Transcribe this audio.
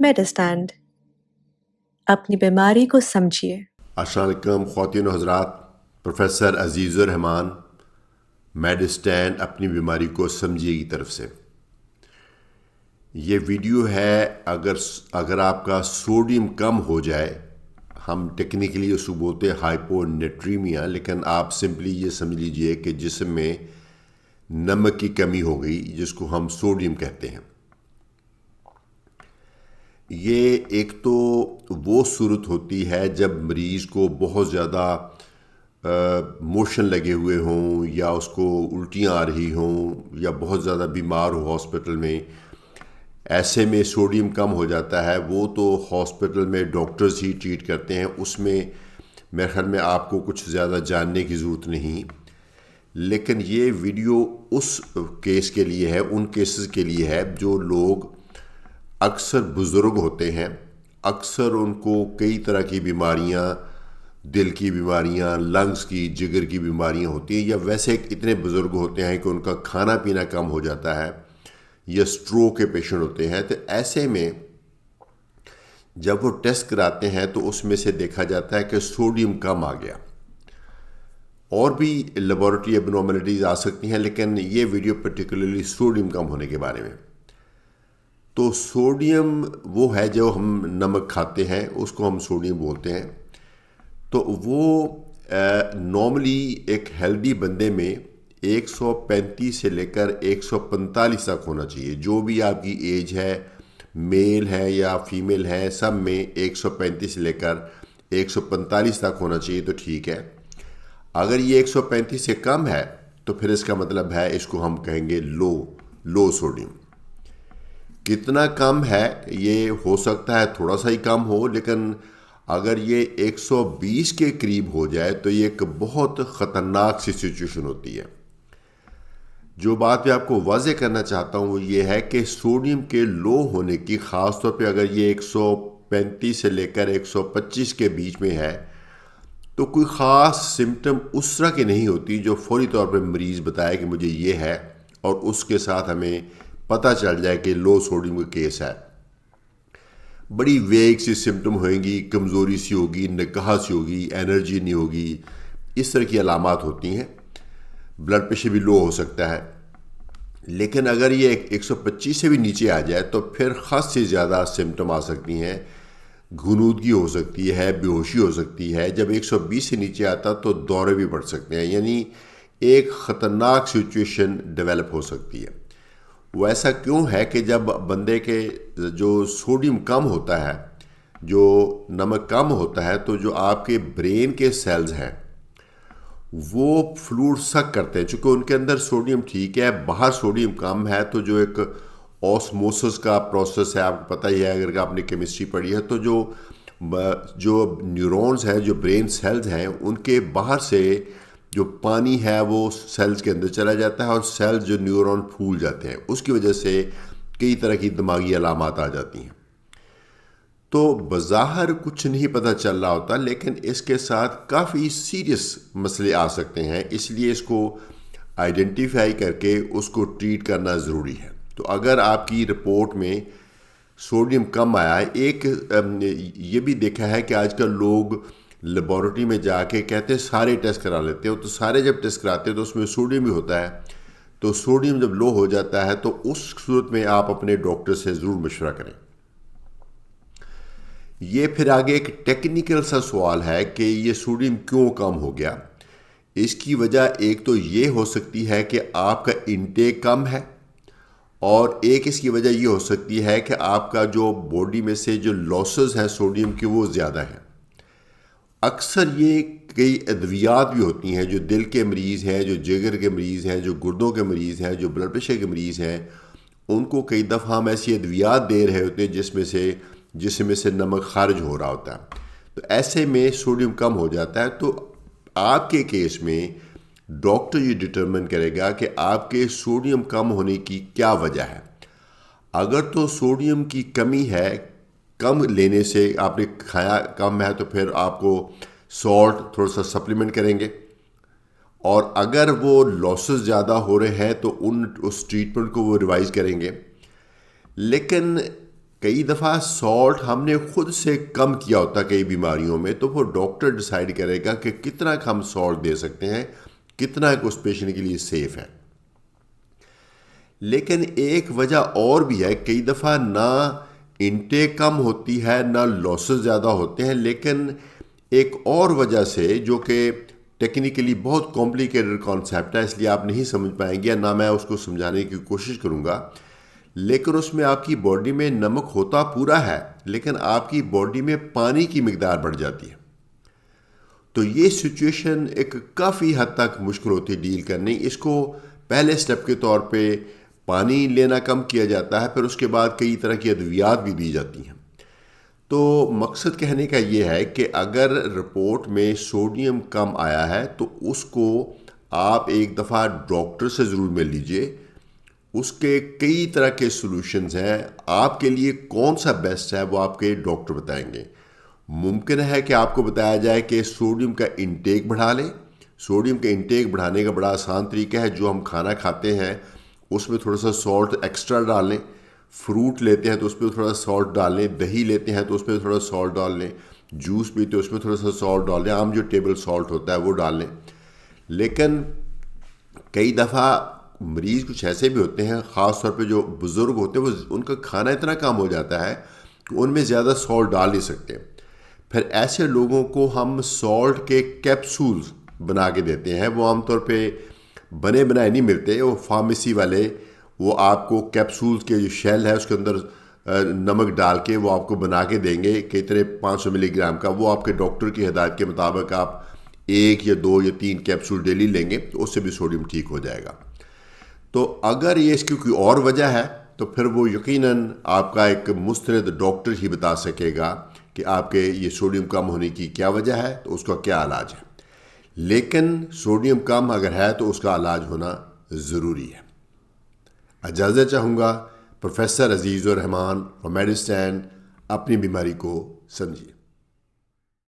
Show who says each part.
Speaker 1: میڈسٹینڈ اپنی بیماری کو سمجھیے۔
Speaker 2: السلام علیکم خواتین و حضرات، پروفیسر عزیز الرحمان میڈسٹینڈ اپنی بیماری کو سمجھیے کی طرف سے یہ ویڈیو ہے۔ اگر آپ کا سوڈیم کم ہو جائے، ہم ٹیکنیکلی اس کو بولتے ہیں ہائپونیٹریمیا، لیکن آپ سمپلی یہ سمجھ لیجئے کہ جسم میں نمک کی کمی ہو گئی، جس کو ہم سوڈیم کہتے ہیں۔ یہ ایک تو وہ صورت ہوتی ہے جب مریض کو بہت زیادہ موشن لگے ہوئے ہوں، یا اس کو الٹیاں آ رہی ہوں، یا بہت زیادہ بیمار ہو ہاسپٹل میں، ایسے میں سوڈیم کم ہو جاتا ہے۔ وہ تو ہاسپٹل میں ڈاکٹرز ہی ٹریٹ کرتے ہیں، اس میں میرے خیال میں آپ کو کچھ زیادہ جاننے کی ضرورت نہیں۔ لیکن یہ ویڈیو اس کیس کے لیے ہے، ان کیسز کے لیے ہے جو لوگ اکثر بزرگ ہوتے ہیں، اکثر ان کو کئی طرح کی بیماریاں، دل کی بیماریاں، لنگز کی، جگر کی بیماریاں ہوتی ہیں، یا ویسے اتنے بزرگ ہوتے ہیں کہ ان کا کھانا پینا کم ہو جاتا ہے، یا سٹروک کے پیشنٹ ہوتے ہیں۔ تو ایسے میں جب وہ ٹیسٹ کراتے ہیں تو اس میں سے دیکھا جاتا ہے کہ سوڈیم کم آ گیا۔ اور بھی لیبارٹری ابنارملٹیز آ سکتی ہیں، لیکن یہ ویڈیو پرٹیکولرلی سوڈیم کم ہونے کے بارے میں۔ تو سوڈیم وہ ہے جو ہم نمک کھاتے ہیں، اس کو ہم سوڈیم بولتے ہیں۔ تو وہ نارملی ایک ہیلدی بندے میں 135 سے لے کر 145 تک ہونا چاہیے۔ جو بھی آپ کی ایج ہے، میل ہے یا فیمیل ہے، سب میں 135 سے لے کر 145 تک ہونا چاہیے، تو ٹھیک ہے۔ اگر یہ 135 سے کم ہے تو پھر اس کا مطلب ہے اس کو ہم کہیں گے لو سوڈیم۔ کتنا کم ہے؟ یہ ہو سکتا ہے تھوڑا سا ہی کم ہو، لیکن اگر یہ 120 کے قریب ہو جائے تو یہ ایک بہت خطرناک سی سچویشن ہوتی ہے۔ جو بات میں آپ کو واضح کرنا چاہتا ہوں وہ یہ ہے کہ سوڈیم کے لو ہونے کی، خاص طور پہ اگر یہ 135 سے لے کر 125 کے بیچ میں ہے، تو کوئی خاص سمٹم اس طرح کی نہیں ہوتی جو فوری طور پہ مریض بتائے کہ مجھے یہ ہے، اور اس کے ساتھ ہمیں پتہ چل جائے کہ لو سوڈیم کا کیس ہے۔ بڑی ویگ سی سمٹم ہوئیں گی، کمزوری سی ہوگی، نکاح سی ہوگی، انرجی نہیں ہوگی، اس طرح کی علامات ہوتی ہیں۔ بلڈ پریشر بھی لو ہو سکتا ہے۔ لیکن اگر یہ 125 سے بھی نیچے آ جائے تو پھر خاص سے زیادہ سمٹم آ سکتی ہیں۔ غنودگی ہو سکتی ہے، بے ہوشی ہو سکتی ہے۔ جب 120 سے نیچے آتا تو دورے بھی پڑ سکتے ہیں، یعنی ایک خطرناک سچویشن ڈیولپ ہو سکتی ہے۔ وہ ایسا کیوں ہے کہ جب بندے کے جو سوڈیم کم ہوتا ہے، جو نمک کم ہوتا ہے، تو جو آپ کے برین کے سیلز ہیں وہ فلوئڈ سک کرتے ہیں۔ چونکہ ان کے اندر سوڈیم ٹھیک ہے، باہر سوڈیم کم ہے، تو جو ایک آسموسس کا پروسیس ہے، آپ کو پتہ ہی ہے اگر آپ نے کیمسٹری پڑھی ہے، تو جو نیورونز ہیں، جو برین سیلز ہیں، ان کے باہر سے جو پانی ہے وہ سیلز کے اندر چلا جاتا ہے، اور سیلز جو نیورون پھول جاتے ہیں، اس کی وجہ سے کئی طرح کی دماغی علامات آ جاتی ہیں۔ تو بظاہر کچھ نہیں پتہ چل رہا ہوتا، لیکن اس کے ساتھ کافی سیریس مسئلے آ سکتے ہیں، اس لیے اس کو آئیڈینٹیفائی کر کے اس کو ٹریٹ کرنا ضروری ہے۔ تو اگر آپ کی رپورٹ میں سوڈیم کم آیا ہے، ایک یہ بھی دیکھا ہے کہ آج کل لوگ لیبارٹری میں جا کے کہتے ہیں سارے ٹیسٹ کرا لیتے ہیں، تو سارے جب ٹیسٹ کراتے ہیں تو اس میں سوڈیم بھی ہوتا ہے۔ تو سوڈیم جب لو ہو جاتا ہے تو اس صورت میں آپ اپنے ڈاکٹر سے ضرور مشورہ کریں۔ یہ پھر آگے ایک ٹیکنیکل سا سوال ہے کہ یہ سوڈیم کیوں کم ہو گیا۔ اس کی وجہ ایک تو یہ ہو سکتی ہے کہ آپ کا انٹیک کم ہے، اور ایک اس کی وجہ یہ ہو سکتی ہے کہ آپ کا جو باڈی میں سے جو لاسز ہیں سوڈیم کی وہ زیادہ ہیں۔ اکثر یہ کئی ادویات بھی ہوتی ہیں، جو دل کے مریض ہیں، جو جگر کے مریض ہیں، جو گردوں کے مریض ہیں، جو بلڈ پریشر کے مریض ہیں، ان کو کئی دفعہ ہم ایسی ادویات دے رہے ہوتے ہیں جس میں سے نمک خارج ہو رہا ہوتا ہے۔ تو ایسے میں سوڈیم کم ہو جاتا ہے۔ تو آپ کے کیس میں ڈاکٹر یہ ڈٹرمن کرے گا کہ آپ کے سوڈیم کم ہونے کی کیا وجہ ہے۔ اگر تو سوڈیم کی کمی ہے، کم لینے سے آپ نے کھایا کم ہے، تو پھر آپ کو سالٹ تھوڑا سا سپلیمنٹ کریں گے، اور اگر وہ لاسز زیادہ ہو رہے ہیں تو اس ٹریٹمنٹ کو وہ ریوائز کریں گے۔ لیکن کئی دفعہ سالٹ ہم نے خود سے کم کیا ہوتا ہے کئی بیماریوں میں، تو وہ ڈاکٹر ڈیسائیڈ کرے گا کہ کتنا ہم سالٹ دے سکتے ہیں، کتنا اس پیشنٹ کے لیے سیف ہے۔ لیکن ایک وجہ اور بھی ہے، کئی دفعہ نہ انٹیک کم ہوتی ہے نہ لاسز زیادہ ہوتے ہیں، لیکن ایک اور وجہ سے جو کہ ٹیکنیکلی بہت کمپلیکیٹڈ کانسیپٹ ہے، اس لیے آپ نہیں سمجھ پائیں گے، نہ میں اس کو سمجھانے کی کوشش کروں گا، لیکن اس میں آپ کی باڈی میں نمک ہوتا پورا ہے، لیکن آپ کی باڈی میں پانی کی مقدار بڑھ جاتی ہے۔ تو یہ سچویشن ایک کافی حد تک مشکل ہوتی ہے ڈیل کرنے۔ اس کو پہلے سٹیپ کے طور پہ پانی لینا کم کیا جاتا ہے، پھر اس کے بعد کئی طرح کی ادویات بھی دی جاتی ہیں۔ تو مقصد کہنے کا یہ ہے کہ اگر رپورٹ میں سوڈیم کم آیا ہے تو اس کو آپ ایک دفعہ ڈاکٹر سے ضرور مل لیجئے۔ اس کے کئی طرح کے سلوشنز ہیں، آپ کے لیے کون سا بیسٹ ہے وہ آپ کے ڈاکٹر بتائیں گے۔ ممکن ہے کہ آپ کو بتایا جائے کہ سوڈیم کا انٹیک بڑھا لیں۔ سوڈیم کا انٹیک بڑھانے کا بڑا آسان طریقہ ہے، جو ہم کھانا کھاتے ہیں اس میں تھوڑا سا سالٹ ایکسٹرا ڈال لیں، فروٹ لیتے ہیں تو اس پہ تھوڑا سا سالٹ ڈال لیں، دہی لیتے ہیں تو اس پہ تھوڑا سالٹ ڈال لیں، جوس پیتے اس میں تھوڑا سا سالٹ ڈال لیں، عام جو ٹیبل سالٹ ہوتا ہے وہ ڈال لیں۔ لیکن کئی دفعہ مریض کچھ ایسے بھی ہوتے ہیں، خاص طور پہ جو بزرگ ہوتے ہیں، وہ ان کا کھانا اتنا کم ہو جاتا ہے کہ ان میں زیادہ سالٹ ڈال نہیں سکتے۔ پھر ایسے لوگوں کو ہم سالٹ کے کیپسولز بنا کے دیتے ہیں۔ وہ عام طور پہ بنے بنائے نہیں ملتے، وہ فارمیسی والے وہ آپ کو کیپسولز کے جو شیل ہے اس کے اندر نمک ڈال کے وہ آپ کو بنا کے دیں گے کتنے 500 ملی گرام کا۔ وہ آپ کے ڈاکٹر کی ہدایت کے مطابق آپ 1 یا 2 یا 3 کیپسول ڈیلی لیں گے تو اس سے بھی سوڈیم ٹھیک ہو جائے گا۔ تو اگر یہ اس کی کوئی اور وجہ ہے تو پھر وہ یقیناً آپ کا ایک مستند ڈاکٹر ہی بتا سکے گا کہ آپ کے یہ سوڈیم کم ہونے کی کیا وجہ ہے، تو اس کا کیا علاج ہے۔ لیکن سوڈیم کم اگر ہے تو اس کا علاج ہونا ضروری ہے۔ اجازت چاہوں گا، پروفیسر عزیز الرحمان، میڈی اسٹینڈ، اپنی بیماری کو سمجھیے۔